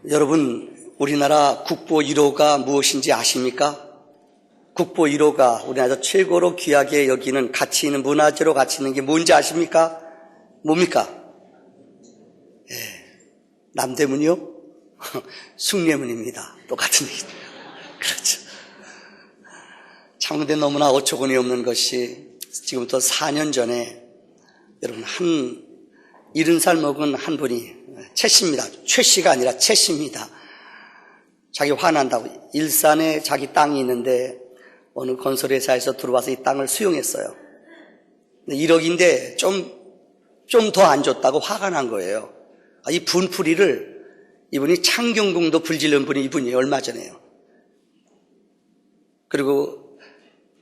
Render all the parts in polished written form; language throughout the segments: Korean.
여러분, 우리나라 국보 1호가 무엇인지 아십니까? 국보 1호가 우리나라 최고로 귀하게 여기는 가치 있는 문화재로 가치 있는 게 뭔지 아십니까? 뭡니까? 남대문이요? 숭례문입니다. 똑같은 얘기죠. 그렇죠. 참근데 너무나 어처구니 없는 것이 지금부터 4년 전에 여러분 70살 먹은 한 분이 최 씨입니다. 최 씨가 아니라 최 씨입니다. 자기 화난다고 일산에 자기 땅이 있는데 어느 건설회사에서 들어와서 이 땅을 수용했어요. 1억인데 좀 더 안 줬다고 화가 난 거예요. 이 분풀이를 이분이 창경궁도 불질른 분이 이분이에요. 얼마 전에요. 그리고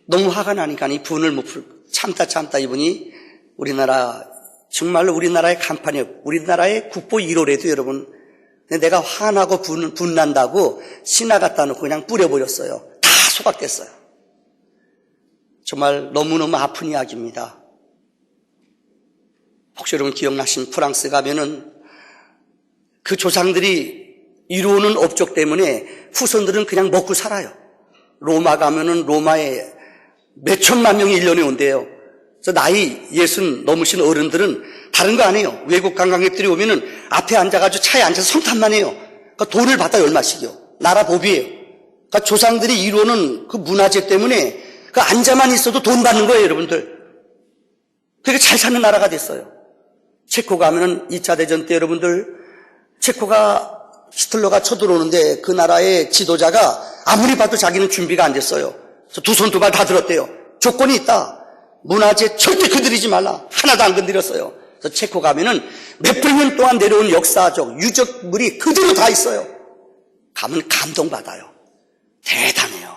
너무 화가 나니까 이 분을 못 참다 이분이 정말로 우리나라의 간판이에요. 우리나라의 국보 1호래도 여러분, 내가 화나고 분난다고 신화 갖다 놓고 그냥 뿌려버렸어요. 다 소각됐어요. 정말 너무너무 아픈 이야기입니다. 혹시 여러분 기억나시면 프랑스 가면은 그 조상들이 이루어놓은 업적 때문에 후손들은 그냥 먹고 살아요. 로마 가면은 로마에 몇천만 명이 1년에 온대요. 그래서 나이 60 넘으신 어른들은 다른 거 안 해요. 외국 관광객들이 오면은 앞에 앉아가지고 차에 앉아서 성탄만 해요. 그러니까 돈을 받아요. 얼마씩이요. 나라 법이에요. 그러니까 조상들이 이루어놓은 그 문화재 때문에 그 앉아만 있어도 돈 받는 거예요, 여러분들. 그렇게 잘 사는 나라가 됐어요. 체코 가면은 2차 대전 때 여러분들, 히틀러가 쳐들어오는데 그 나라의 지도자가 아무리 봐도 자기는 준비가 안 됐어요. 그래서 두 손 두 발 다 들었대요. 조건이 있다. 문화재 절대 건드리지 말라. 하나도 안 건드렸어요. 그래서 체코 가면은 몇백 년 동안 내려온 역사적, 유적물이 그대로 다 있어요. 가면 감동받아요. 대단해요.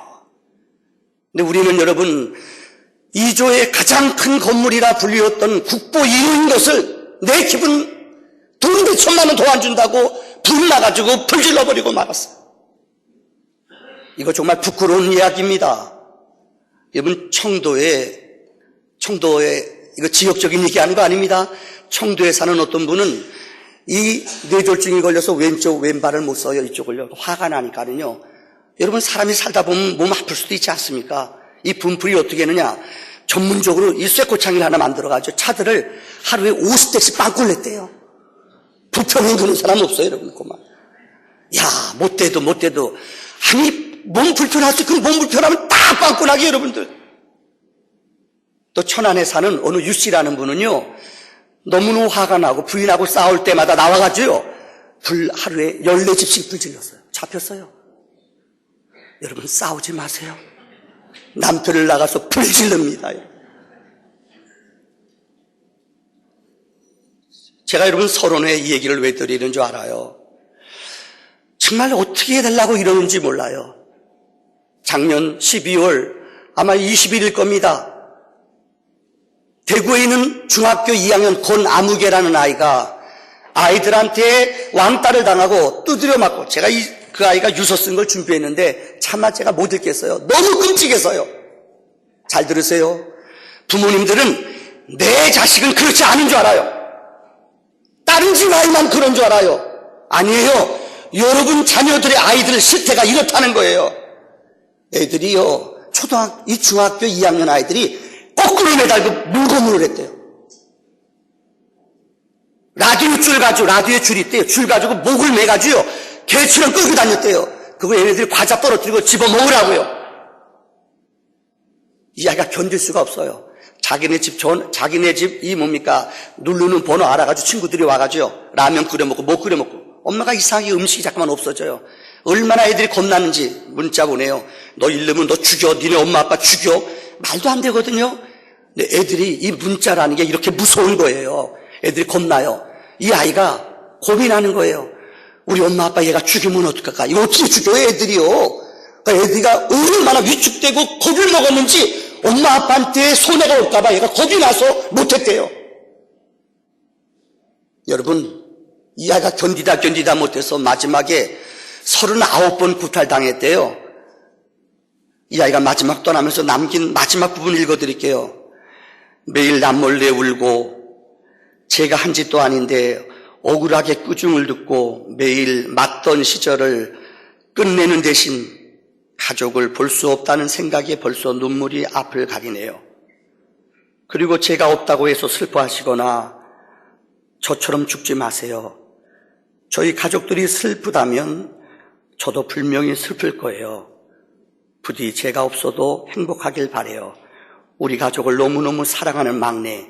근데 우리는 여러분, 2조의 가장 큰 건물이라 불리웠던 국보 1호인 것을 내 기분 돈 몇천만 원 더 안 준다고 불나가지고 불질러버리고 말았어요. 이거 정말 부끄러운 이야기입니다. 여러분, 청도에 이거 지역적인 얘기하는 거 아닙니다. 청도에 사는 어떤 분은 이 뇌졸중이 걸려서 왼발을 못 써요. 이쪽을요. 화가 나니까는요. 여러분, 사람이 살다 보면 몸 아플 수도 있지 않습니까? 이 분풀이 어떻게 하느냐. 전문적으로 이 쇠꼬창을 하나 만들어가지고 차들을 하루에 50대씩 빵꾸를 냈대요. 불편해 그런 사람 없어요, 여러분. 그만. 야, 못 돼도. 아니, 몸 불편할 수, 그 몸 불편하면 다 빵꾸나게, 여러분들. 또 천안에 사는 어느 유씨라는 분은요, 너무너무 화가 나고 부인하고 싸울 때마다 나와가지고요, 하루에 14집씩 불 질렀어요. 잡혔어요. 여러분, 싸우지 마세요. 남편을 나가서 불 질릅니다. 제가 여러분 서론에 이 얘기를 왜 드리는 줄 알아요? 정말 어떻게 해달라고 이러는지 몰라요. 작년 12월 아마 20일일 겁니다. 대구에 있는 중학교 2학년 권아무개라는 아이들한테 왕따를 당하고 두드려 맞고, 제가 그 아이가 유서 쓴 걸 준비했는데 차마 제가 못 읽겠어요. 너무 끔찍해서요. 잘 들으세요. 부모님들은 내 자식은 그렇지 않은 줄 알아요. 다른 집 아이만 그런 줄 알아요. 아니에요. 여러분 자녀들의 아이들 실태가 이렇다는 거예요. 애들이요, 이 중학교 2학년 아이들이 거꾸로 매달고 물고문을 했대요. 라디오에 줄이 있대요. 줄 가지고 목을 매가지고요, 개처럼 끌고 다녔대요. 그거 얘네들이 과자 떨어뜨리고 집어먹으라고요. 이 아이가 견딜 수가 없어요. 자기네 집 누르는 번호 알아가지고 친구들이 와가지고 라면 끓여먹고 못 끓여먹고, 엄마가 이상하게 음식이 자꾸만 없어져요. 얼마나 애들이 겁나는지 문자 보내요. 너 이러면 너 죽여. 니네 엄마 아빠 죽여. 말도 안 되거든요. 근데 애들이 이 문자라는 게 이렇게 무서운 거예요. 애들이 겁나요. 이 아이가 고민하는 거예요. 우리 엄마 아빠 얘가 죽이면 어떡할까? 이거 어떻게 죽여요, 애들이요? 그러니까 애들이가 얼마나 위축되고 겁을 먹었는지 엄마 아빠한테 손해가 올까봐 얘가 겁이 나서 못했대요. 여러분, 이 아이가 견디다 못해서 마지막에 39번 구탈당했대요. 이 아이가 마지막 떠나면서 남긴 마지막 부분 읽어드릴게요. 매일 남몰래 울고, 제가 한 짓도 아닌데 억울하게 꾸중을 듣고 매일 맞던 시절을 끝내는 대신 가족을 볼 수 없다는 생각에 벌써 눈물이 앞을 가리네요. 그리고 제가 없다고 해서 슬퍼하시거나 저처럼 죽지 마세요. 저희 가족들이 슬프다면 저도 분명히 슬플 거예요. 부디 제가 없어도 행복하길 바라요. 우리 가족을 너무너무 사랑하는 막내.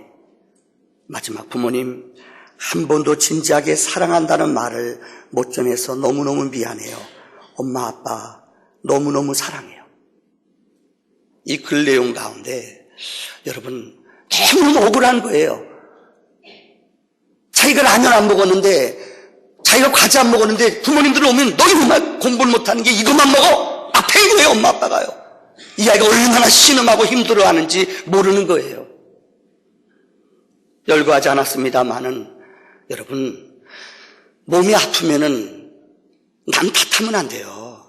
마지막 부모님, 한 번도 진지하게 사랑한다는 말을 못 전해서 너무너무 미안해요. 엄마, 아빠 너무너무 사랑해요. 이 글 내용 가운데 여러분 너무너무 억울한 거예요. 자기가 라면 안 먹었는데, 자기가 과자 안 먹었는데 부모님들 오면 너희 정말 공부를 못하는 게 이것만 먹어? 막 패거예요, 엄마 아빠가요. 이 아이가 얼마나 신음하고 힘들어하는지 모르는 거예요. 열거하지 않았습니다만은 여러분, 몸이 아프면은 남 탓하면 안 돼요.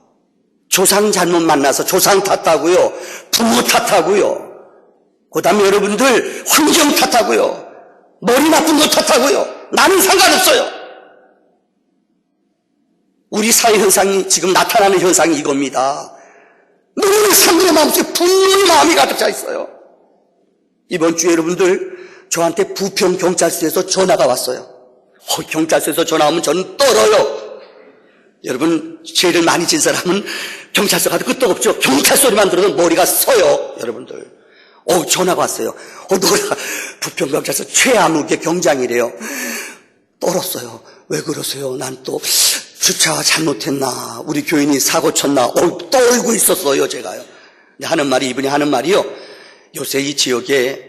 조상 잘못 만나서 조상 탓하고요, 부모 탓하고요, 그 다음에 여러분들 환경 탓하고요, 머리 나쁜 거 탓하고요. 나는 상관없어요. 우리 사회 현상이 지금 나타나는 현상이 이겁니다. 너무나 사람들의 마음속에 분노의 마음이 가득 차 있어요. 이번 주에 여러분들 저한테 부평경찰서에서 전화가 왔어요. 경찰서에서 전화 오면 저는 떨어요. 여러분, 죄를 많이 진 사람은 경찰서 가도 끄떡없죠. 경찰 소리만 들어도 머리가 서요, 여러분들. 전화가 왔어요. 너가 부평경찰서 최암욱의 경장이래요. 떨었어요. 왜 그러세요? 난 또 주차 잘못했나? 우리 교인이 사고 쳤나? 떨고 있었어요, 제가요. 이분이 하는 말이요. 요새 이 지역에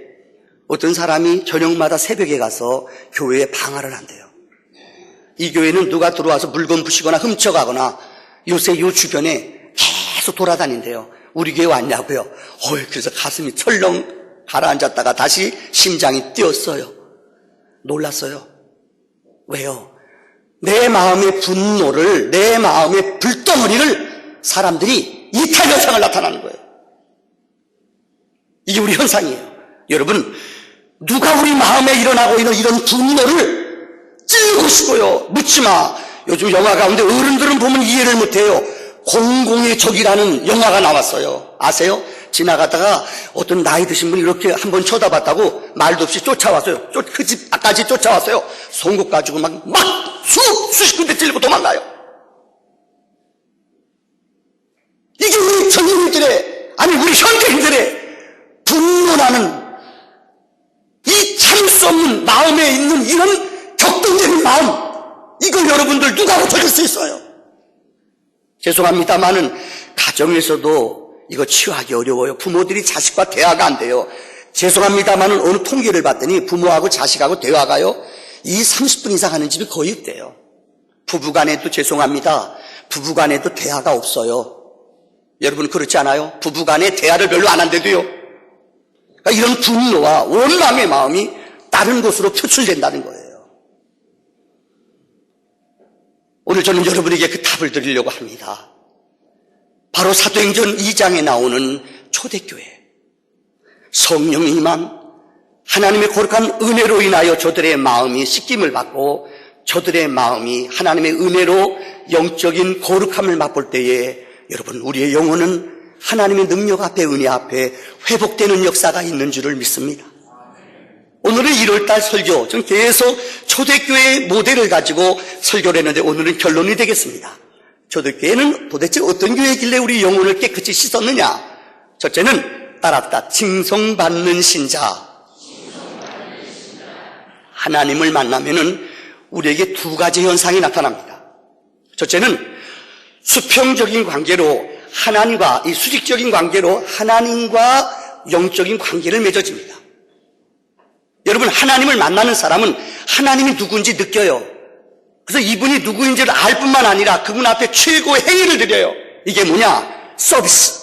어떤 사람이 저녁마다 새벽에 가서 교회에 방화를 한대요. 이 교회는 누가 들어와서 물건 부시거나 훔쳐가거나 요새 이 주변에 계속 돌아다닌대요. 우리 교회 왔냐고요. 그래서 가슴이 철렁 가라앉았다가 다시 심장이 뛰었어요. 놀랐어요. 왜요? 내 마음의 분노를, 내 마음의 불덩어리를 사람들이 이탈 현상을 나타나는 거예요. 이게 우리 현상이에요. 여러분, 누가 우리 마음에 일어나고 있는 이런 분노를 찌르고 싶어요. 묻지 마. 요즘 영화 가운데 어른들은 보면 이해를 못해요. 공공의 적이라는 영화가 나왔어요. 아세요? 지나가다가 어떤 나이 드신 분이 이렇게 한번 쳐다봤다고 말도 없이 쫓아왔어요. 그 집 앞까지 쫓아왔어요. 송곳 가지고 막 수십 군데 찔리고 도망가요. 이게 우리 전인들의, 아니 우리 현대인들의 분노라는 이 참을 수 없는 마음에 있는 이런 격동되는 마음, 이걸 여러분들 누가 고쳐줄 수 있어요? 죄송합니다만은 가정에서도 이거 치유하기 어려워요. 부모들이 자식과 대화가 안 돼요. 죄송합니다만은 어느 통계를 봤더니 부모하고 자식하고 대화가요 30분 이상 하는 집이 거의 없대요. 부부간에도 죄송합니다, 부부간에도 대화가 없어요. 여러분 그렇지 않아요? 부부간에 대화를 별로 안 한대도요. 그러니까 이런 분노와 원망의 마음이 다른 곳으로 표출된다는 거예요. 오늘 저는 여러분에게 그 답을 드리려고 합니다. 바로 사도행전 2장에 나오는 초대교회. 성령이 임한 하나님의 거룩한 은혜로 인하여 저들의 마음이 씻김을 받고 저들의 마음이 하나님의 은혜로 영적인 거룩함을 맛볼 때에 여러분 우리의 영혼은 하나님의 능력 앞에 은혜 앞에 회복되는 역사가 있는 줄을 믿습니다. 오늘은 1월달 설교, 전 계속 초대교회의 모델을 가지고 설교를 했는데 오늘은 결론이 되겠습니다. 초대교회는 도대체 어떤 교회이길래 우리 영혼을 깨끗이 씻었느냐? 첫째는 따랐다. 징성받는 신자. 하나님을 만나면은 우리에게 두 가지 현상이 나타납니다. 첫째는 수평적인 관계로 하나님과, 이 수직적인 관계로 하나님과 영적인 관계를 맺어집니다. 여러분, 하나님을 만나는 사람은 하나님이 누구인지 느껴요. 그래서 이분이 누구인지를 알 뿐만 아니라 그분 앞에 최고의 행위를 드려요. 이게 뭐냐? 서비스,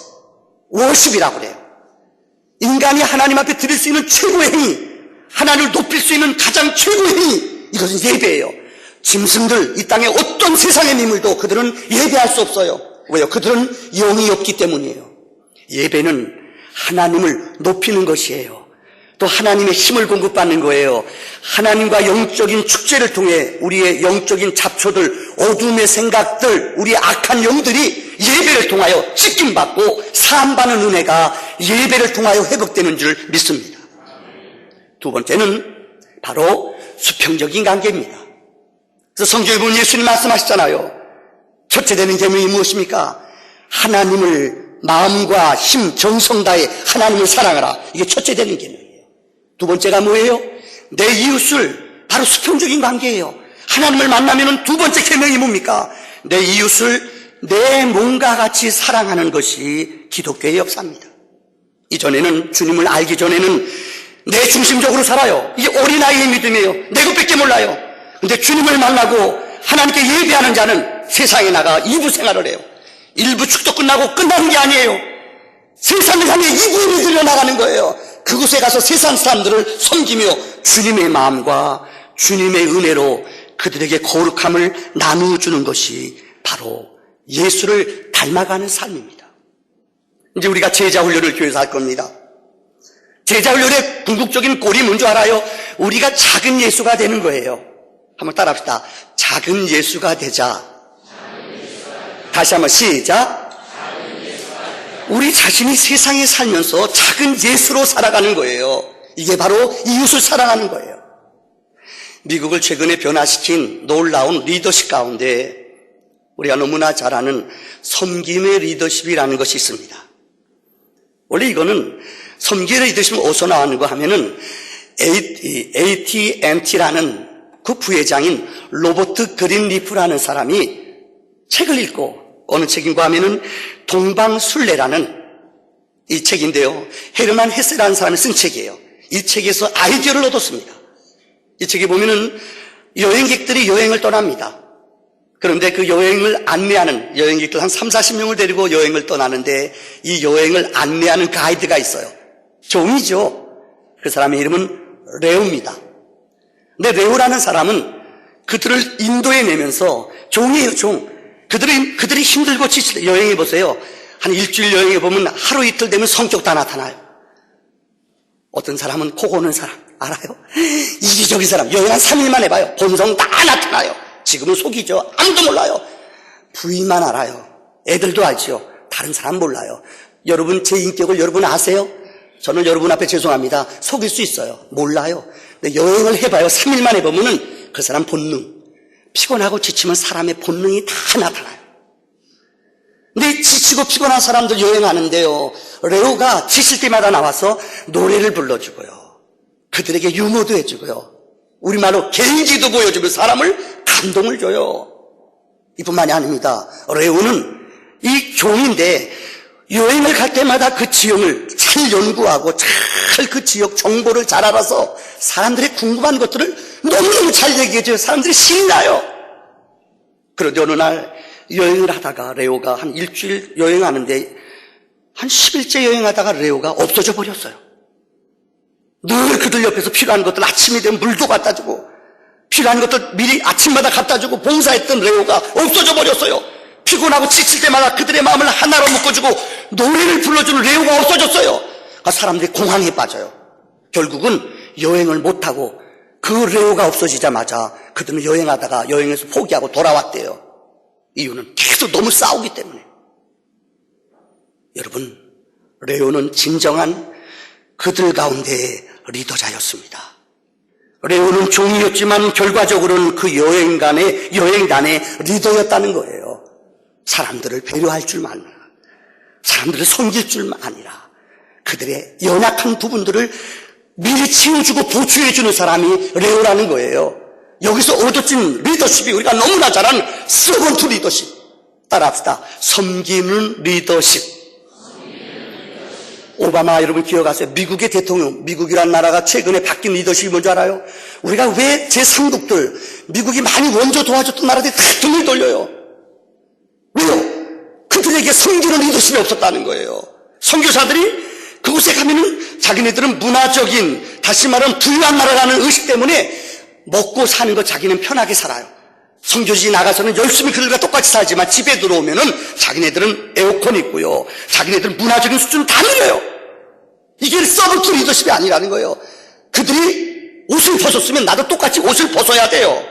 워십이라고 그래요. 인간이 하나님 앞에 드릴 수 있는 최고의 행위, 하나님을 높일 수 있는 가장 최고의 행위, 이것은 예배예요. 짐승들, 이 땅에 어떤 세상의 미물도 그들은 예배할 수 없어요. 왜요? 그들은 영이 없기 때문이에요. 예배는 하나님을 높이는 것이에요. 또 하나님의 힘을 공급받는 거예요. 하나님과 영적인 축제를 통해 우리의 영적인 잡초들, 어둠의 생각들, 우리의 악한 영들이 예배를 통하여 씻김받고 사함받는 은혜가 예배를 통하여 회복되는 줄 믿습니다. 두 번째는 바로 수평적인 관계입니다. 그래서 성경에 보면 예수님 말씀하시잖아요. 첫째 되는 계명이 무엇입니까? 하나님을 마음과 힘, 정성 다해 하나님을 사랑하라. 이게 첫째 되는 계명이에요. 두 번째가 뭐예요? 내 이웃을, 바로 수평적인 관계예요. 하나님을 만나면 두 번째 계명이 뭡니까? 내 이웃을 내 몸과 같이 사랑하는 것이 기독교의 역사입니다. 이전에는, 주님을 알기 전에는 내 중심적으로 살아요. 이게 어린아이의 믿음이에요. 내 것밖에 몰라요. 근데 주님을 만나고 하나님께 예배하는 자는 세상에 나가 이부 생활을 해요. 일부 축도 끝나고 끝나는 게 아니에요. 세상을 향해 이부를 들려나가는 거예요. 그곳에 가서 세상 사람들을 섬기며 주님의 마음과 주님의 은혜로 그들에게 거룩함을 나누어주는 것이 바로 예수를 닮아가는 삶입니다. 이제 우리가 제자훈련을 교회에서 할 겁니다. 제자훈련의 궁극적인 꼴이 뭔지 알아요? 우리가 작은 예수가 되는 거예요. 한번 따라합시다. 작은 예수가 되자. 다시 한번 시작. 우리 자신이 세상에 살면서 작은 예수로 살아가는 거예요. 이게 바로 이웃을 사랑하는 거예요. 미국을 최근에 변화시킨 놀라운 리더십 가운데 우리가 너무나 잘 아는 섬김의 리더십이라는 것이 있습니다. 원래 이거는 섬김의 리더십은 어디서 나왔는가 하면은 AT&T라는 그 부회장인 로버트 그린리프라는 사람이 책을 읽고, 어느 책인가 하면은 동방순례라는 이 책인데요. 헤르만 헤세라는 사람이 쓴 책이에요. 이 책에서 아이디어를 얻었습니다. 이 책에 보면은 여행객들이 여행을 떠납니다. 그런데 그 여행을 안내하는 여행객들 한 3, 40명을 데리고 여행을 떠나는데 이 여행을 안내하는 가이드가 있어요. 종이죠. 그 사람의 이름은 레오입니다. 근데 레오라는 사람은 그들을 인도해 내면서 종이에요, 종. 그들이 힘들고 지칠 때 여행해 보세요. 한 일주일 여행해 보면 하루 이틀 되면 성격 다 나타나요. 어떤 사람은 코 고는 사람 알아요? 이기적인 사람 여행 한 3일만 해봐요. 본성 다 나타나요. 지금은 속이죠. 아무도 몰라요. 부인만 알아요. 애들도 알죠. 다른 사람 몰라요. 여러분 제 인격을 여러분 아세요? 저는 여러분 앞에 죄송합니다. 속일 수 있어요. 몰라요. 근데 여행을 해봐요. 3일만 해보면은 그 사람 본능, 피곤하고 지치면 사람의 본능이 다 나타나요. 근데 지치고 피곤한 사람들 여행하는데요, 레오가 지칠 때마다 나와서 노래를 불러주고요, 그들에게 유머도 해주고요, 우리말로 개인기도 보여주며 사람을 감동을 줘요. 이뿐만이 아닙니다. 레오는 이 종인데 여행을 갈 때마다 그 지형을 잘 연구하고 잘 그 지역 정보를 잘 알아서 사람들의 궁금한 것들을 너무너무 잘 얘기해줘요. 사람들이 신나요. 그런데 어느 날 여행을 하다가 레오가 한 일주일 여행하는데 한 10일째 여행하다가 레오가 없어져 버렸어요. 늘 그들 옆에서 필요한 것들 아침이 되면 물도 갖다 주고 필요한 것들 미리 아침마다 갖다 주고 봉사했던 레오가 없어져 버렸어요. 피곤하고 지칠 때마다 그들의 마음을 하나로 묶어주고 노래를 불러주는 레오가 없어졌어요. 사람들이 공황에 빠져요. 결국은 여행을 못하고 그 레오가 없어지자마자 그들은 여행하다가 여행에서 포기하고 돌아왔대요. 이유는 계속 너무 싸우기 때문에. 여러분, 레오는 진정한 그들 가운데의 리더자였습니다. 레오는 종이었지만 결과적으로는 그 여행단의 리더였다는 거예요. 사람들을 배려할 줄만 아니라, 사람들을 섬길 줄만 아니라 그들의 연약한 부분들을 미리 치워주고 보충해주는 사람이 레오라는 거예요. 여기서 얻어진 리더십이 우리가 너무나 잘 아는 서번트 리더십. 따라합시다. 섬기는 리더십. 오바마 여러분 기억하세요? 미국의 대통령, 미국이란 나라가 최근에 바뀐 리더십이 뭔지 알아요? 우리가 왜 제3국들, 미국이 많이 원조 도와줬던 나라들이 다 등을 돌려요? 왜요? 그들에게 섬기는 리더십이 없었다는 거예요. 선교사들이 그곳에 가면은 자기네들은 문화적인, 다시 말하면 부유한 나라라는 의식 때문에 먹고 사는 거 자기는 편하게 살아요. 선교지 나가서는 열심히 그들과 똑같이 살지만 집에 들어오면은 자기네들은 에어컨 있고요, 자기네들은 문화적인 수준은 다 늘려요. 이게 서브트 리더십이 아니라는 거예요. 그들이 옷을 벗었으면 나도 똑같이 옷을 벗어야 돼요.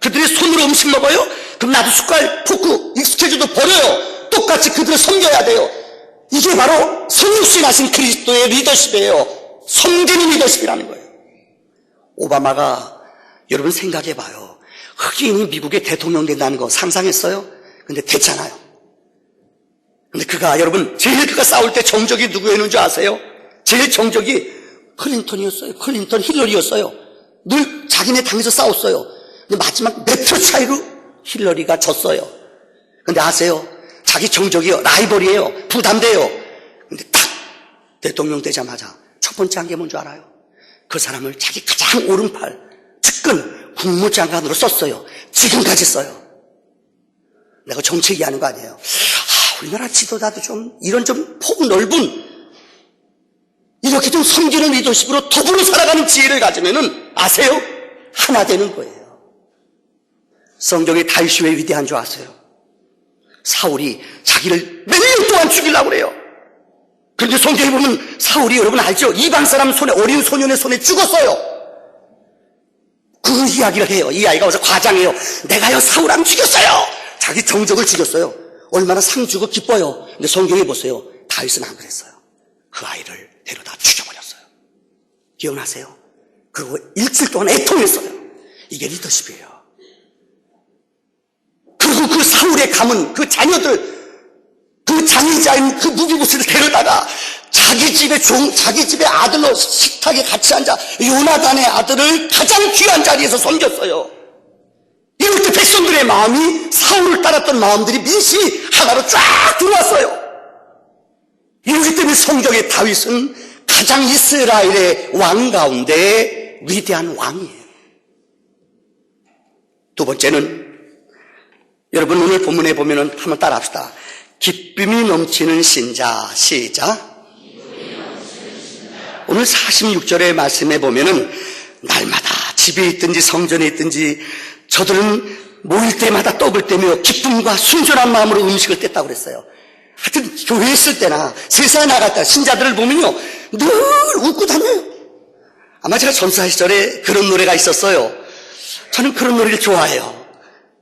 그들이 손으로 음식 먹어요? 그럼 나도 숟갈, 포크, 익숙해져도 버려요. 똑같이 그들을 섬겨야 돼요. 이게 바로 성육신하신 그리스도의 리더십이에요. 섬기는 리더십이라는 거예요. 오바마가 여러분 생각해봐요. 흑인이 미국의 대통령 된다는 거 상상했어요? 근데 됐잖아요. 근데 여러분 제일 그가 싸울 때 정적이 누구였는 줄 아세요? 제일 정적이 클린턴이었어요. 클린턴, 힐러리였어요. 늘 자기네 당에서 싸웠어요. 근데 마지막 몇 표 차이로 힐러리가 졌어요. 근데 아세요? 자기 정적이요, 라이벌이에요, 부담돼요. 근데 딱 대통령 되자마자 첫 번째 한 게 뭔 줄 알아요? 그 사람을 자기 가장 오른팔 측근 국무장관으로 썼어요. 지금까지 써요. 내가 정치 얘기하는 거 아니에요. 우리나라 지도자도 좀 이런 좀 폭 넓은 이렇게 좀 섬기는 리더십으로 더불어 살아가는 지혜를 가지면은 아세요? 하나 되는 거예요. 성경의 다윗이 왜 위대한 줄 아세요? 사울이 자기를 몇 년 동안 죽이려고 그래요. 그런데 성경에 보면 사울이 여러분 알죠? 이방 사람 손에, 어린 소년의 손에 죽었어요. 그 이야기를 해요. 이 아이가 와서 과장해요. 내가요 사울함 죽였어요. 자기 정적을 죽였어요. 얼마나 상 주고 기뻐요. 근데 성경에 보세요. 다윗은 안 그랬어요. 그 아이를 데려다 죽여버렸어요. 기억나세요? 그리고 일주일 동안 애통했어요. 이게 리더십이에요. 그리고 그 사울의 가문, 그 자녀들, 그 장의자인 그 무비보스를 데려다가 자기 집의 아들로 식탁에 같이 앉아 요나단의 아들을 가장 귀한 자리에서 섬겼어요. 이럴 때 백성들의 마음이 사울을 따랐던 마음들이 민심이 하나로 쫙 들어왔어요. 이러기 때문에 성경의 다윗은 가장 이스라엘의 왕 가운데 위대한 왕이에요. 두 번째는 여러분 오늘 본문에 보면은 한번 따라합시다. 기쁨이 넘치는 신자. 시작. 오늘 46절의 말씀에 보면은 날마다 집에 있든지 성전에 있든지 저들은 모일 때마다 떡을 떼며 기쁨과 순전한 마음으로 음식을 뗐다고 그랬어요. 하여튼 교회에 있을 때나 세상에 나갈 때 신자들을 보면요 늘 웃고 다녀요. 아마 제가 전사 시절에 그런 노래가 있었어요. 저는 그런 노래를 좋아해요.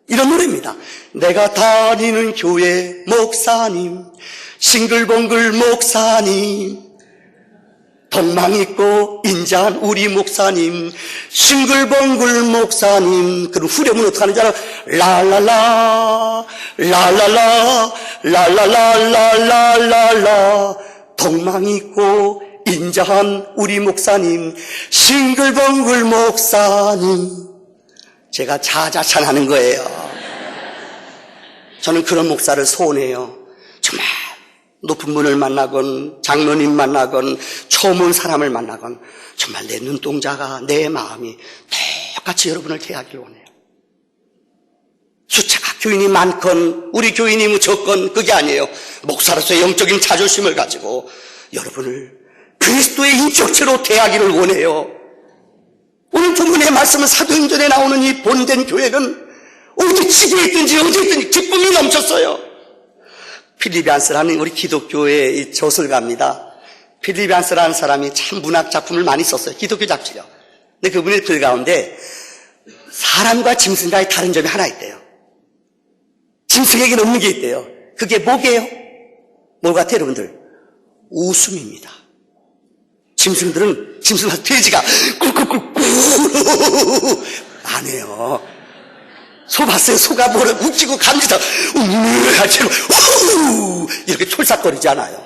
이런 노래입니다. 내가 다니는 교회 목사님, 싱글벙글 목사님, 덕망 있고 인자한 우리 목사님, 싱글벙글 목사님. 그럼 후렴은 어떻게 하는지 알아요? 라라라 라라라 라라라라라라라 덕망 있고 인자한 우리 목사님, 싱글벙글 목사님. 제가 자자찬하는 거예요. 저는 그런 목사를 소원해요. 정말 높은 분을 만나건 장로님 만나건 처음 온 사람을 만나건 정말 내 눈동자가 내 마음이 똑같이 여러분을 대하길 원해요. 숫자가 교인이 많건 우리 교인이 적건 그게 아니에요. 목사로서의 영적인 자존심을 가지고 여러분을 그리스도의 인격체로 대하기를 원해요. 오늘 본문의 말씀은 사도행전에 나오는 이 본된 교회는 어디 집에 있든지 어디 있든지 기쁨이 넘쳤어요. 필리비안스라는 우리 기독교의 이 저술가입니다. 필리비안스라는 사람이 참 문학 작품을 많이 썼어요. 기독교 잡지요. 근데 그분의 글 가운데 사람과 짐승과의 다른 점이 하나 있대요. 짐승에게는 없는 게 있대요. 그게 뭐게요? 뭐 같아요 여러분들? 웃음입니다. 짐승들은 돼지가 꿀꿀꿀꿀 안 해요. 소 봤어요? 소가 뭐를 웃기고 감지다 가지고 이렇게 촐싹거리지 않아요.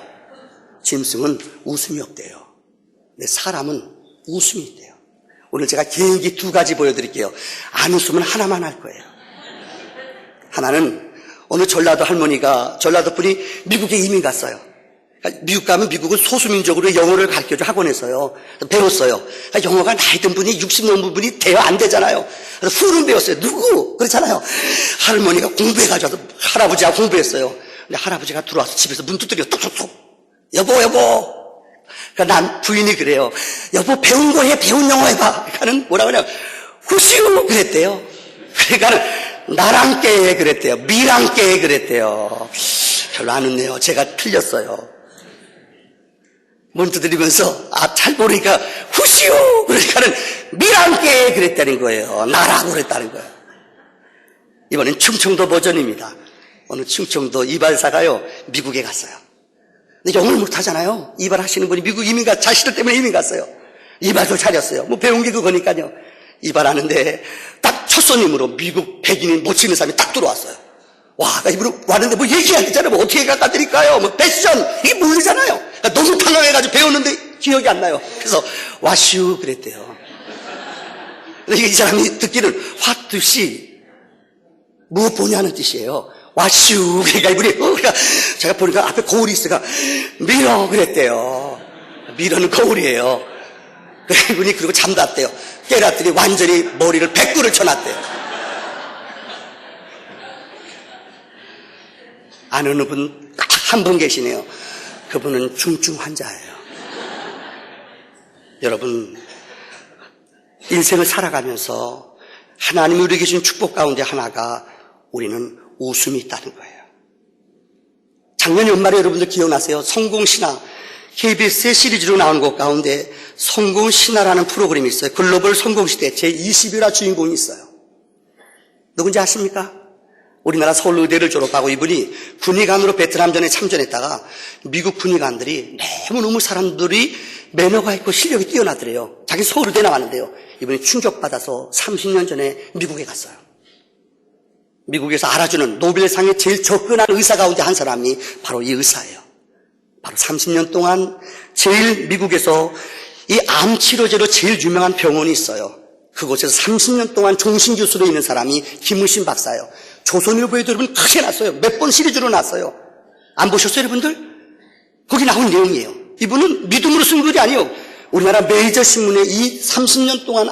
짐승은 웃음이 없대요. 근데 사람은 웃음이 있대요. 오늘 제가 계획이 두 가지 보여드릴게요. 안 웃으면 하나만 할 거예요. 하나는 어느 전라도 분이 미국에 이민 갔어요. 미국 가면 미국은 소수민족으로 영어를 가르쳐줘 학원에서요. 배웠어요. 영어가 나이 든 분이 60 넘은 분이 대화 안 되잖아요. 그래서 후름 배웠어요. 누구? 그렇잖아요. 할머니가 공부해가지고 할아버지가 공부했어요. 근데 할아버지가 들어와서 집에서 문 두드려 톡톡톡. 여보. 그러니까 난 부인이 그래요. 여보 배운 거 해. 배운 영어 해봐. 그러니까는 뭐라 그래요? 후시우 그랬대요. 그러니까 나랑 깨 그랬대요. 미랑 깨 그랬대요. 별로 안 웃네요. 제가 틀렸어요. 문 두드리면서 잘 모르니까 후시오 그러니까는 미랑께 그랬다는 거예요. 나라고 그랬다는 거예요. 이번엔 충청도 버전입니다. 어느 충청도 이발사가요 미국에 갔어요. 근데 영어를 못하잖아요. 이발하시는 분이 미국 자식들 때문에 이민 갔어요. 이발소 차렸어요. 뭐 배운 게 그거니까요. 이발하는데 딱 첫 손님으로 미국 백인이 못 치는 사람이 딱 들어왔어요. 와, 나 이분은 왔는데 뭐 얘기 안 했잖아요. 뭐 어떻게 깎아드릴까요? 뭐 패션 이게 모르잖아요. 그러니까 너무 당황해가지고 배웠는데 기억이 안 나요. 그래서 와슈 그랬대요. 근데 이 사람이 듣기는 what do she 뭐 보냐는 뜻이에요. 와슈 그러니까 이분이 그러니까 제가 보니까 앞에 거울이 있으니까 미러 그랬대요. 미러는 거울이에요. 이분이 그리고 잠잤대요. 깨놨더니 완전히 머리를 100구를 쳐놨대요. 아는 분 한 분 계시네요. 그분은 중증 환자예요. 여러분, 인생을 살아가면서 하나님이 우리에게 주신 축복 가운데 하나가 우리는 웃음이 있다는 거예요. 작년 연말에 여러분들 기억나세요? 성공신화 KBS의 시리즈로 나오는 것 가운데 성공신화라는 프로그램이 있어요. 글로벌 성공시대 제20위라 주인공이 있어요. 누군지 아십니까? 우리나라 서울의대를 졸업하고 이분이 군의관으로 베트남전에 참전했다가 미국 군의관들이 너무너무 사람들이 매너가 있고 실력이 뛰어나더래요. 자기 서울의대 나왔는데요. 이분이 충격받아서 30년 전에 미국에 갔어요. 미국에서 알아주는 노벨상에 제일 접근한 의사 가운데 한 사람이 바로 이 의사예요. 바로 30년 동안 제일 미국에서 이 암치료제로 제일 유명한 병원이 있어요. 그곳에서 30년 동안 종신교수로 있는 사람이 김우신 박사예요. 조선일보에도 여러분 크게 났어요. 몇 번 시리즈로 났어요. 안 보셨어요, 여러분들? 거기 나온 내용이에요. 이분은 믿음으로 쓴 글이 아니에요. 우리나라 메이저 신문에 이 30년 동안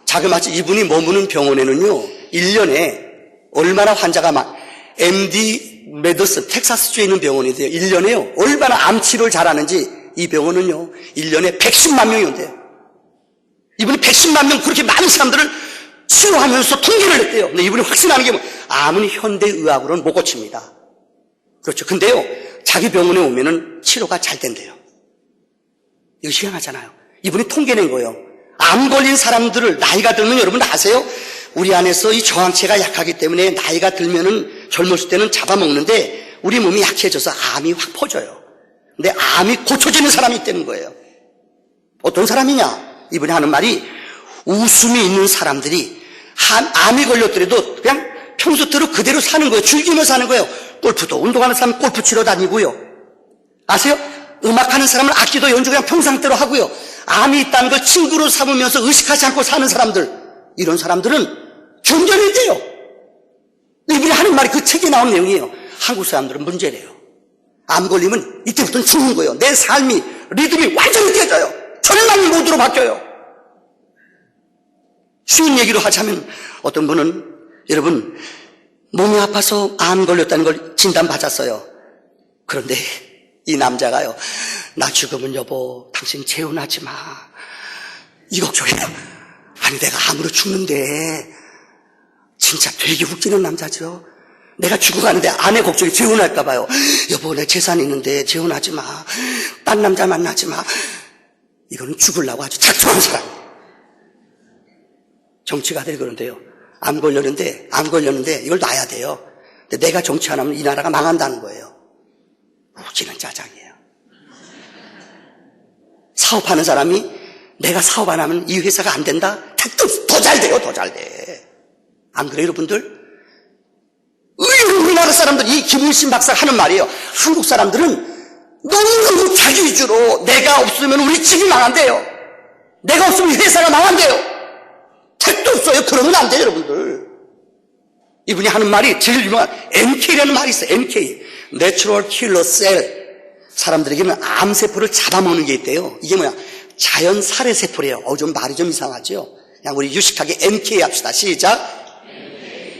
자그마치 이분이 머무는 병원에는요, 1년에 얼마나 환자가 MD 메더슨, 텍사스주에 있는 병원인데요. 1년에요. 얼마나 암 치료를 잘하는지 이 병원은요, 1년에 110만 명이 온대요. 이분이 110만 명 그렇게 많은 사람들을 치료하면서 통계를 냈대요. 근데 이분이 확신하는 게 암은 현대의학으로는 못 고칩니다. 그렇죠. 근데요, 자기 병원에 오면은 치료가 잘 된대요. 이거 희한하잖아요. 이분이 통계 낸 거예요. 암 걸린 사람들을 나이가 들면 여러분 아세요? 우리 안에서 이 저항체가 약하기 때문에 나이가 들면은 젊었을 때는 잡아먹는데 우리 몸이 약해져서 암이 확 퍼져요. 근데 암이 고쳐지는 사람이 있다는 거예요. 어떤 사람이냐? 이분이 하는 말이 웃음이 있는 사람들이 암이 걸렸더라도 그냥 평소대로 그대로 사는 거예요. 즐기며 사는 거예요. 골프도 운동하는 사람 골프 치러 다니고요. 아세요? 음악하는 사람은 악기도 연주 그냥 평상대로 하고요. 암이 있다는 걸 친구로 삼으면서 의식하지 않고 사는 사람들, 이런 사람들은 견뎌낼 때요. 이분이 하는 말이 그 책에 나온 내용이에요. 한국 사람들은 문제래요. 암 걸리면 이때부터는 죽는 거예요. 내 삶이 리듬이 완전히 깨져요. 절망 모드로 바뀌어요. 쉬운 얘기로 하자면 어떤 분은 여러분 몸이 아파서 암 걸렸다는 걸 진단받았어요. 그런데 이 남자가요, 나 죽으면 여보 당신 재혼하지 마, 이 걱정이에요. 아니 내가 암으로 죽는데 진짜 되게 웃기는 남자죠. 내가 죽어가는데 아내 걱정이 재혼할까 봐요. 여보 내 재산이 있는데 재혼하지 마, 딴 남자 만나지 마. 이거는 죽으려고 아주 작정한 사람. 정치가들이 그런데요, 암 걸렸는데 이걸 놔야 돼요. 근데 내가 정치 안 하면 이 나라가 망한다는 거예요. 웃기는 짜장이에요. 사업하는 사람이 내가 사업 안 하면 이 회사가 안 된다? 더 잘 돼요. 더 잘 돼. 안 그래요 여러분들? 우리나라 사람들, 이 김은신 박사가 하는 말이에요. 한국 사람들은 너무너무 자기 위주로 내가 없으면 우리 집이 망한대요. 내가 없으면 회사가 망한대요. 택도 없어요. 그러면 안 돼요 여러분들. 이분이 하는 말이 제일 유명한 NK라는 말이 있어요. NK, Natural Killer Cell. 사람들에게는 암세포를 잡아먹는 게 있대요. 이게 뭐야? 자연 살해세포래요. 좀 말이 좀 이상하죠? 그냥 우리 유식하게 NK 합시다. 시작.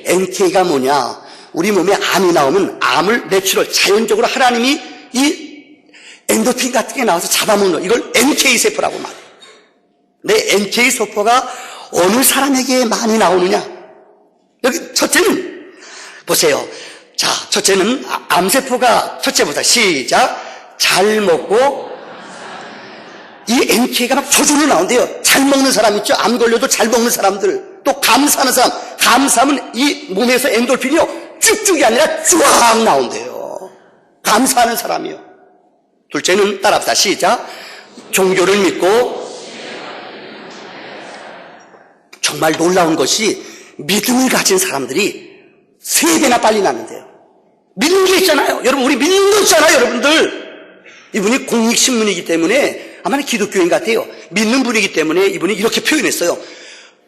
NK가 뭐냐? 우리 몸에 암이 나오면 암을 내추럴, 자연적으로 하나님이 이 엔도핀 같은 게 나와서 잡아먹는 거, 이걸 NK세포라고 말해요. 근데 NK세포가 어느 사람에게 많이 나오느냐? 여기 첫째는 보세요. 자, 첫째는 암세포가 첫째보다 시작. 잘 먹고 이 NK가 막 저절로 나온대요. 잘 먹는 사람 있죠? 암 걸려도 잘 먹는 사람들, 또 감사하는 사람. 감사하면 이 몸에서 엔돌핀이요 쭉쭉이 아니라 쫙 나온대요. 감사하는 사람이요. 둘째는 따라합시다. 시작. 종교를 믿고. 정말 놀라운 것이 믿음을 가진 사람들이 3배나 빨리 나는데요. 믿는 게 있잖아요. 여러분, 우리 믿는 거 있잖아요, 여러분들. 이분이 공익신문이기 때문에 아마 기독교인 같아요. 믿는 분이기 때문에 이분이 이렇게 표현했어요.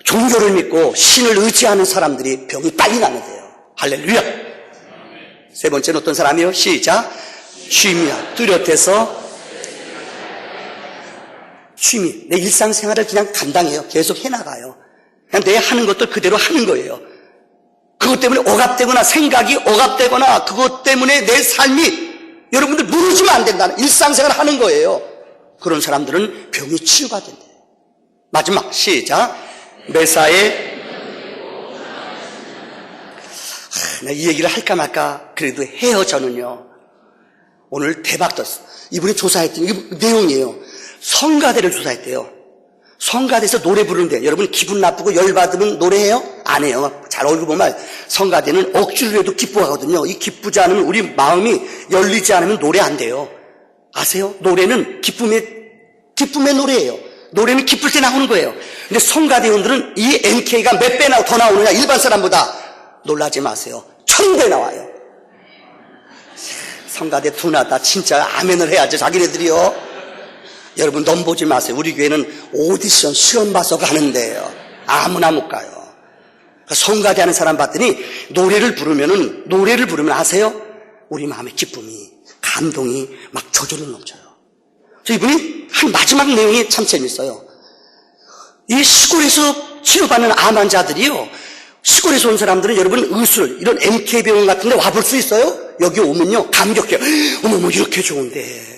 종교를 믿고 신을 의지하는 사람들이 병이 빨리 나는데요. 할렐루야. 세 번째는 어떤 사람이요? 시작. 취미야. 뚜렷해서. 취미. 내 일상생활을 그냥 감당해요. 계속 해나가요. 그냥 내 하는 것들 그대로 하는 거예요. 그것 때문에 억압되거나 생각이 억압되거나 그것 때문에 내 삶이 여러분들 무너지면 안 된다는 일상생활 하는 거예요. 그런 사람들은 병이 치유가 된대요. 마지막 시작. 매사에. 이 얘기를 할까 말까 그래도 해요. 저는요. 오늘 대박 떴어. 이분이 조사했더니 이게 내용이에요. 성가대를 조사했대요. 성가대에서 노래 부르는데 여러분 기분 나쁘고 열받으면 노래해요? 안 해요. 잘 얼굴 보면 성가대는 억지로 해도 기뻐하거든요. 이 기쁘지 않으면 우리 마음이 열리지 않으면 노래 안 돼요. 아세요? 노래는 기쁨의 노래예요. 노래는 기쁠 때 나오는 거예요. 근데 성가대원들은 이 NK가 몇 배나 더 나오느냐 일반 사람보다. 놀라지 마세요. 1000배 나와요. 성가대 둔하다. 진짜 아멘을 해야죠. 자기네들이요. 여러분 넘보지 마세요. 우리 교회는 오디션 시험 봐서 가는데요. 아무나 못 가요. 성가대 하는 사람 봤더니 노래를 부르면 아세요? 우리 마음의 기쁨이, 감동이 막 저절로 넘쳐요. 그래서 이분이 한 마지막 내용이 참 재밌어요. 이 시골에서 치료받는 암 환자들이요. 시골에서 온 사람들은 여러분 의술, 이런 MK병원 같은 데 와볼 수 있어요? 여기 오면요. 감격해요. 어머머 이렇게 좋은데.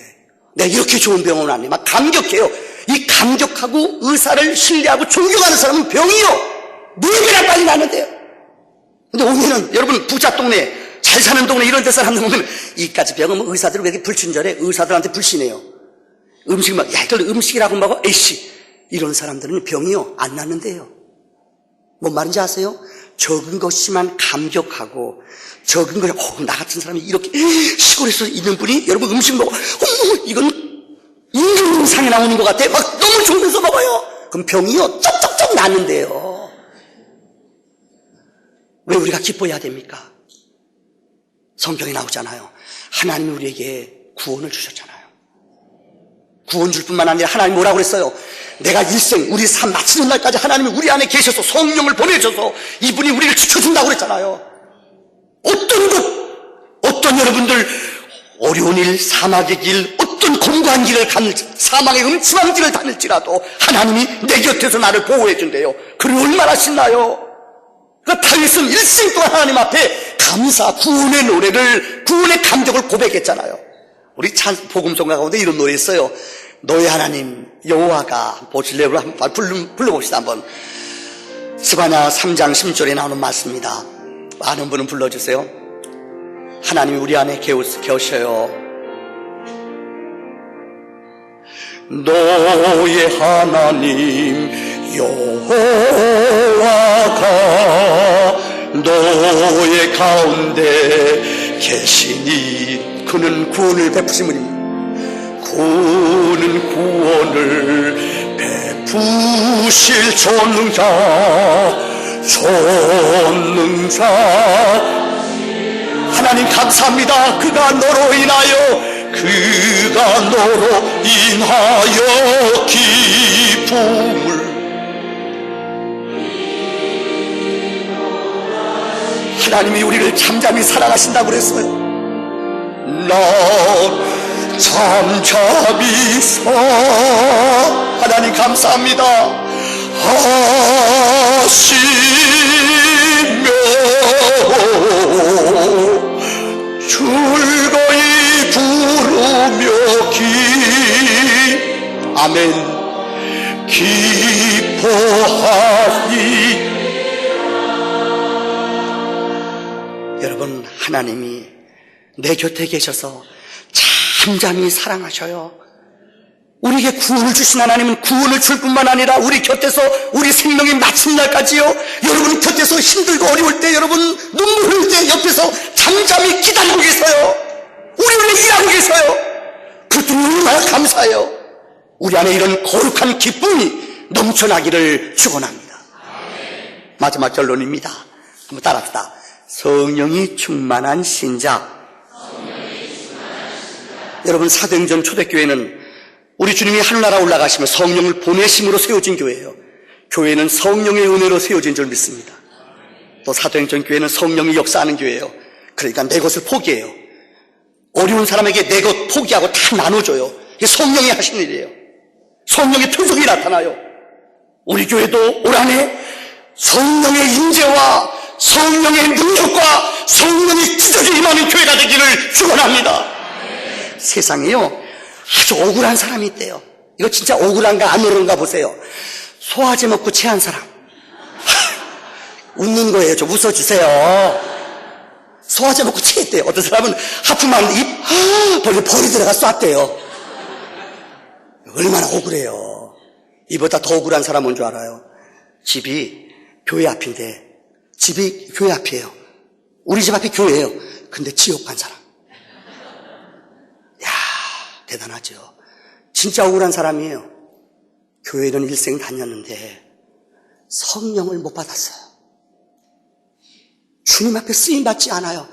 내가 이렇게 좋은 병원 왔네. 막 감격해요. 이 감격하고 의사를 신뢰하고 존경하는 사람은 병이요 4배나 빨리 나는데요. 근데 오면은 여러분 부자 동네, 잘 사는 동네 이런 데 사람들 보면 이까지 병은 뭐 의사들은 왜 이렇게 불친절해? 의사들한테 불신해요. 음식 막, 야 이걸 음식이라고 먹어? 에이씨. 이런 사람들은 병이요 안 나는데요. 뭔 말인지 아세요? 적은 것이만 감격하고 적은 거에 나 같은 사람이 이렇게 시골에서 있는 분이 여러분 음식 먹어 이건 인간상에 나오는 것 같아 막 너무 좋으면서 먹어요. 그럼 병이요 쩍쩍쩍 나는데요. 왜 우리가 기뻐해야 됩니까? 성경에 나오잖아요. 하나님이 우리에게 구원을 주셨잖아요. 구원 줄 뿐만 아니라 하나님이 뭐라고 그랬어요? 내가 일생 우리 삶 마치는 날까지 하나님이 우리 안에 계셔서 성령을 보내셔서 이분이 우리를 지켜준다고 그랬잖아요. 어떤 여러분들 어려운 일, 사막의 길, 어떤 공고한 길을 사망의 음침한 길을 다닐지라도 하나님이 내 곁에서 나를 보호해 준대요. 그를 얼마나 신나요? 그러니까 다윗은 일생 동안 하나님 앞에 감사, 구원의 노래를, 구원의 감격을 고백했잖아요. 우리 복음성가 가운데 이런 노래 있어요. 너의 하나님 여호와가 보실래요? 한번 불러봅시다. 한번. 스바냐 3장 10절에 나오는 말씀입니다. 아는 분은 불러주세요. 하나님이 우리 안에 계셔요. 너의 하나님 여호와가 너의 가운데 계시니 그는 구원을 베푸신 분입니다. 그는 구원을 베푸실 전능자 하나님 감사합니다. 그가 너로 인하여 기쁨을 하나님이 우리를 잠잠히 사랑하신다고 그랬어요. 나 잠잠히 하나님 감사합니다 하시며 즐거이 부르며 아멘 기뻐하니 여러분 하나님이 내 곁에 계셔서 잠잠히 사랑하셔요. 우리에게 구원을 주신 하나님은 구원을 줄 뿐만 아니라 우리 곁에서 우리 생명이 마친 날까지요, 여러분 곁에서 힘들고 어려울 때, 여러분 눈물 흘릴 때 옆에서 잠잠히 기다리고 계세요. 우리 위해 일하고 계세요. 그것도 얼마나 감사해요. 우리 안에 이런 거룩한 기쁨이 넘쳐나기를 축원합니다. 마지막 결론입니다. 한번 따라합시다. 성령이 충만한 신자. 여러분, 사도행전 초대교회는 우리 주님이 하늘나라 올라가시며 성령을 보내심으로 세워진 교회예요. 교회는 성령의 은혜로 세워진 줄 믿습니다. 또 사도행전 교회는 성령이 역사하는 교회예요. 그러니까 내 것을 포기해요. 어려운 사람에게 내 것 포기하고 다 나눠줘요. 이게 성령이 하신 일이에요. 성령의 표적이 나타나요. 우리 교회도 올 한해 성령의 임재와 성령의 능력과 성령의 기적이 임하는 교회가 되기를 축원합니다. 세상에요, 아주 억울한 사람이 있대요. 이거 진짜 억울한가 안 억울한가 보세요. 소화제 먹고 체한 사람. 웃는 거예요. 좀 웃어주세요. 소화제 먹고 체했대요. 어떤 사람은 하품하는데 벌써 벌이 들어가 쐈대요. 얼마나 억울해요. 이보다 더 억울한 사람 뭔 줄 알아요? 집이 교회 앞인데, 집이 교회 앞이에요. 우리 집 앞이 교회예요. 근데 지옥 간 사람. 야, 대단하죠. 진짜 억울한 사람이에요. 교회는 일생 다녔는데 성령을 못 받았어요. 주님 앞에 쓰임 받지 않아요.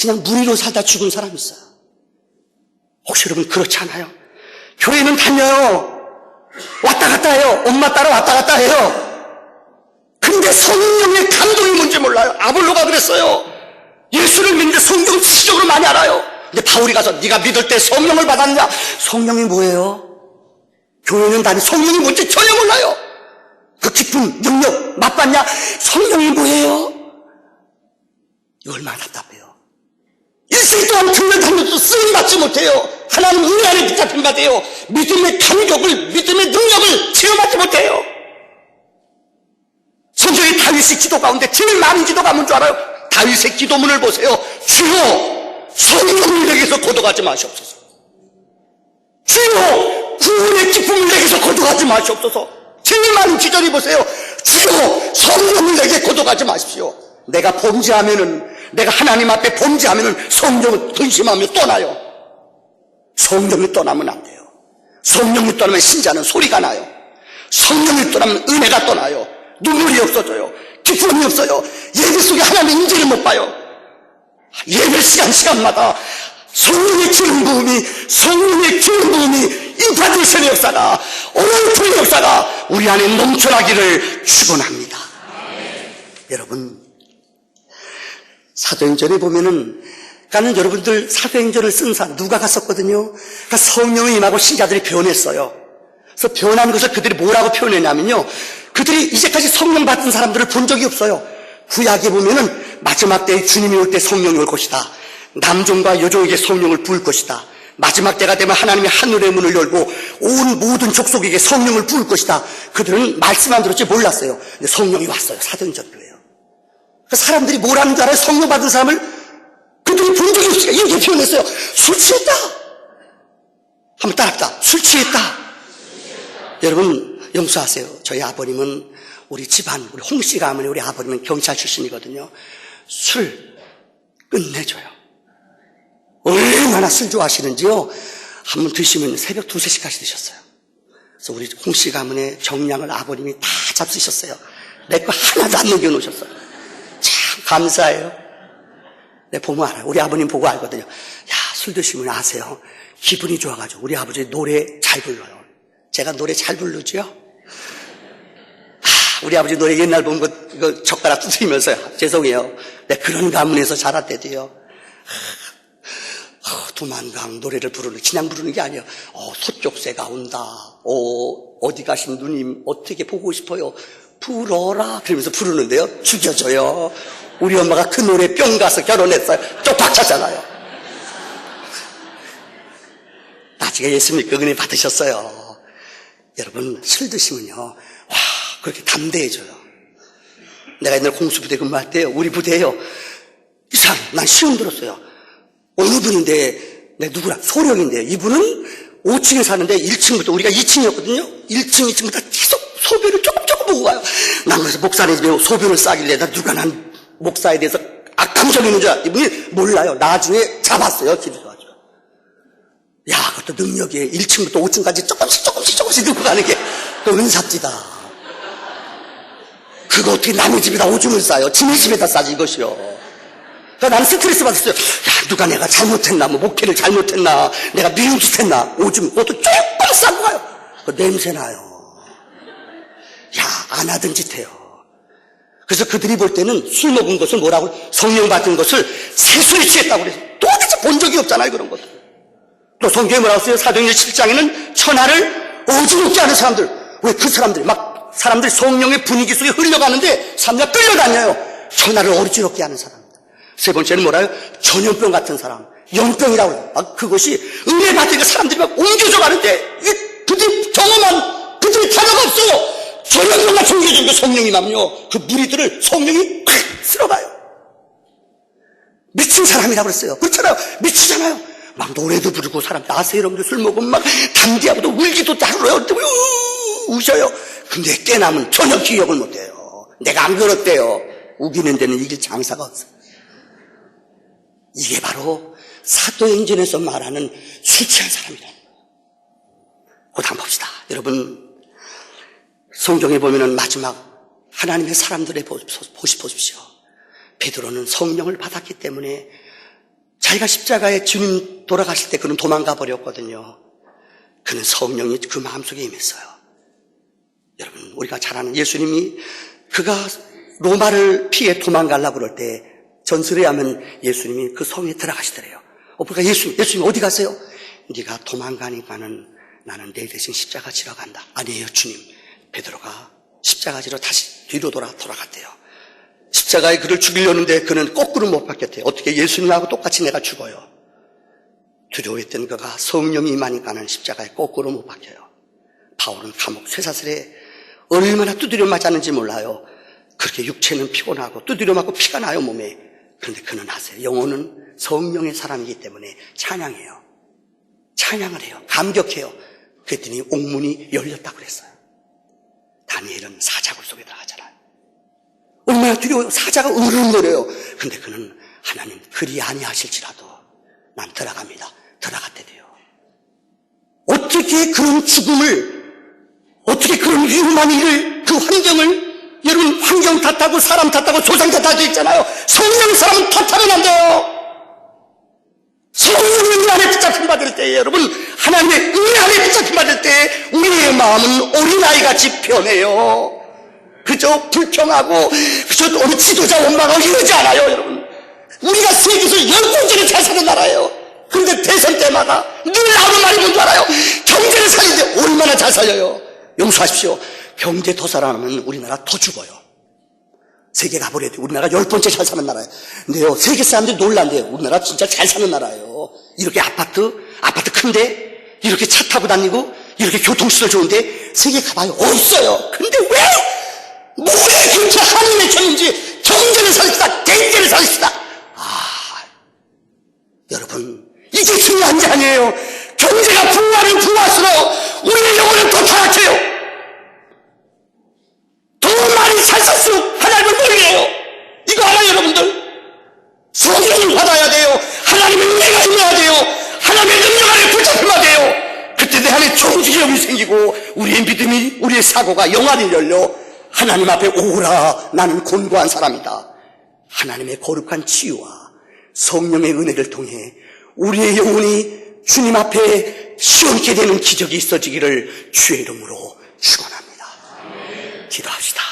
그냥 무리로 살다 죽은 사람이 있어요. 혹시 여러분 그렇지 않아요? 교회는 다녀요. 왔다 갔다 해요. 엄마 따라 왔다 갔다 해요. 근데 성령의 감동이 뭔지 몰라요. 아볼로가 그랬어요. 예수를 믿는데 성경 지식적으로 많이 알아요. 근데 바울이 가서 네가 믿을 때 성령을 받았느냐? 성령이 뭐예요? 교회는 다니 성령이 뭔지 전혀 몰라요. 그 기쁨, 능력 맛봤냐? 성령이 뭐예요? 이거 얼마나 답답해요. 일생 동안 교회 다녀도 쓰임받지 못해요. 하나님 은혜 안에 붙잡힌 바 돼요. 믿음의 감격을, 믿음의 능력을 체험하지 못해요. 성경의 다윗의 기도 가운데 제일 많은 기도가 뭔 줄 알아요? 다윗의 기도문을 보세요. 주여, 성령을 내게서 거둬가지 마시옵소서. 주여, 구원의 기쁨을 내게서 거둬가지 마시옵소서. 제일 많은 기도를 보세요. 주여, 성령을 내게 거둬가지 마십시오. 내가 범죄하면은, 내가 하나님 앞에 범죄하면은 성령을 근심하며 떠나요. 성령이 떠나면 안 돼요. 성령이 떠나면 신자는 소리가 나요. 성령이 떠나면 은혜가 떠나요. 눈물이 없어져요. 기쁨이 없어요. 예배 속에 하나님의 인재를 못 봐요. 예배 시간마다 성령의 기름 부음이, 성령의 기름 부음이, 임파테이션의 역사가, 어려운 역사가 우리 안에 넘쳐나기를 축원합니다. 여러분, 사도행전에 보면은, 그러니까 여러분들 사도행전을 쓴 사람 누가가 썼거든요. 그러니까 성령이 임하고 신자들이 변했어요. 그래서 변한 것을 그들이 뭐라고 표현했냐면요, 그들이 이제까지 성령 받은 사람들을 본 적이 없어요. 구약에 보면은 마지막 때에 주님이 올 때 성령이 올 것이다. 남종과 여종에게 성령을 부을 것이다. 마지막 때가 되면 하나님이 하늘의 문을 열고 온 모든 족속에게 성령을 부을 것이다. 그들은 말씀만 들었지 몰랐어요. 근데 성령이 왔어요. 사도행전 교회요. 사람들이 뭐라는 줄 알아요? 성령 받은 사람을 그들이 본 적이 없으니까 이렇게 표현했어요. 술 취했다. 한번 따라합시다. 술 취했다. 여러분 용서하세요. 저희 아버님은 우리 집안, 우리 홍씨 가문의 우리 아버님은 경찰 출신이거든요. 술 끝내줘요. 얼마나 술 좋아하시는지요. 한번 드시면 새벽 2, 3시까지 드셨어요. 그래서 우리 홍씨 가문의 정량을 아버님이 다 잡수셨어요. 내 거 하나도 안 남겨놓으셨어요. 참 감사해요. 내 보면 알아요. 우리 아버님 보고 알거든요. 야, 술 드시면 아세요. 기분이 좋아가지고 우리 아버지 노래 잘 불러요. 제가 노래 잘 부르죠? 우리 아버지 노래 옛날 본 거, 이거 젓가락 두드리면서요. 죄송해요. 네, 그런 가문에서 자랐대도요. 두만강 노래를 부르는, 그냥 부르는 게 아니에요. 소쪽새가 온다. 어디 가신 누님 어떻게 보고 싶어요? 불어라. 그러면서 부르는데요. 죽여줘요. 우리 엄마가 그 노래 뿅 가서 결혼했어요. 쪽박차잖아요. 나중에 예수 믿고 은혜 받으셨어요. 여러분, 술 드시면요, 와, 그렇게 담대해져요. 내가 옛날 공수부대 근무할 때요, 우리 부대에요, 이 사람, 난 시험 들었어요. 어느 분인데, 누구라, 소령인데요. 이분은 5층에 사는데 1층부터 우리가 2층이었거든요. 1층, 2층부터 계속 소변을 조금 보고 가요. 난 그래서 목사님 집에 소변을 싸길래 나 누가 난 목사에 대해서 악감정 있는 줄 알아. 이분이 몰라요. 나중에 잡았어요. 기도해가지고. 야, 그것도 능력이에요. 1층부터 5층까지 조금씩 넣고 가는 게 또 은사입니다. 그거 어떻게 남의 집에다 오줌을 싸요? 지네 집에다 싸지 이것이요. 그러니까 나는 스트레스 받았어요. 야, 누가 내가 잘못했나, 뭐 목회를 잘못했나, 내가 미움짓했나, 오줌 그것도 조금 싸고 가요. 그 냄새 나요. 야, 안 하던 짓 해요. 그래서 그들이 볼 때는 술 먹은 것을 뭐라고, 성령 받은 것을 세수에 취했다고 그래서 도대체 본 적이 없잖아요, 그런 것들. 또 성경에 뭐라고 써요? 사도행전 7장에는 천하를 어지럽게 하는 사람들. 왜 그 사람들이 사람들이 성령의 분위기 속에 흘러가는데 사람들이 끌려다녀요. 천하를 어지럽게 하는 사람들. 세 번째는 뭐라요? 전염병 같은 사람. 영병이라고 해요. 그것이 은혜 받으니까 사람들이 막 옮겨져 가는데 그들이 경험한 그들이 단어가 없어요. 전염병 같이 옮겨진 그 성령이만요. 그 무리들을 성령이 팍 쓸어가요. 미친 사람이라고 그랬어요. 그렇잖아요. 미치잖아요. 막 노래도 부르고 사람 나세 여러분들 술 먹으면 막 담대하고도 울기도 다뤄요. 우셔요. 근데 깨남은 전혀 기억을 못해요. 내가 안 그렇대요. 우기는 데는 이길 장사가 없어요. 이게 바로 사도행전에서 말하는 술 취한 사람이라는 거예요. 곧 한번 봅시다. 여러분 성경에 보면은 마지막 하나님의 사람들의 보십시오. 베드로는 성령을 받았기 때문에 자기가 십자가에 주님 돌아가실 때 그는 도망가 버렸거든요. 그는 성령이 그 마음속에 임했어요. 여러분 우리가 잘 아는 예수님이 그가 로마를 피해 도망가려고 그럴 때 전설에 하면 예수님이 그 성에 들어가시더래요. 그러니까 예수님 어디 가세요? 네가 도망가니까는 나는 내 대신 십자가 지러 간다. 아니에요 주님. 베드로가 십자가 지러 다시 뒤로 돌아갔대요. 십자가에 그를 죽이려는데 그는 거꾸로 못 박혔대요. 어떻게 예수님하고 똑같이 내가 죽어요. 두려워했던 그가 성령이 임하니까는 십자가에 거꾸로 못 박혀요. 바울은 감옥 쇠사슬에 얼마나 두드려 맞았는지 몰라요. 그렇게 육체는 피곤하고 두드려 맞고 피가 나요 몸에. 그런데 그는 하세요. 영혼은 성령의 사람이기 때문에 찬양해요. 찬양을 해요. 감격해요. 그랬더니 옥문이 열렸다고 그랬어요. 다니엘은 사자굴 속에 들어가잖아요. 얼마나 두려워요. 사자가 으르렁거려요. 근데 그는 하나님 그리 아니하실지라도 난 들어갑니다. 들어갔대 돼요. 어떻게 그런 죽음을, 어떻게 그런 위험한 일을, 그 환경을, 여러분 환경 탓하고 사람 탓하고 조상 탓할 수 있잖아요. 성령 사람은 탓하면 안 돼요. 성령의 은혜 안에 붙잡힘 받을 때에 여러분 하나님의 은혜 안에 붙잡힘 받을 때에 우리의 마음은 어린아이같이 변해요. 그저 불평하고 그저 어느 지도자 원망하고 이러지 않아요. 여러분 우리가 세계에서 10번째로 잘 사는 나라예요. 그런데 대선 때마다 늘 나오는 말이 뭔지 알아요? 경제를 살리는데 얼마나 잘 살려요. 용서하십시오. 경제 더 살아나면 우리나라 더 죽어요. 세계 가버려도 우리나라가 10번째 잘 사는 나라예요. 근데요 세계 사람들이 놀란대요. 우리나라 진짜 잘 사는 나라예요. 이렇게 아파트 큰데 이렇게 차 타고 다니고 이렇게 교통시설 좋은데 세계 가봐요. 없어요. 근데 왜? 뭐에 경제 한이 맺혔는지 경제를 살립시다. 경제를 살립시다. 여러분 이게 중요한 게 아니에요. 경제가 부하면 부할수록 우리의 영혼은 더 타락해요. 더 많이 잘 살수록 하나님을 모르게요. 이거 알아요 여러분들? 성령을 받아야 돼요. 하나님의 은혜가 임해야 돼요. 하나님의 능력 안에 붙잡혀야 돼요. 그때 내 안에 정직함이 생기고 우리의 믿음이, 우리의 사고가 영안이 열려 하나님 앞에 오라 나는 곤고한 사람이다. 하나님의 거룩한 치유와 성령의 은혜를 통해 우리의 영혼이 주님 앞에 시원케 되는 기적이 있어지기를 주의 이름으로 축원합니다. 기도합시다.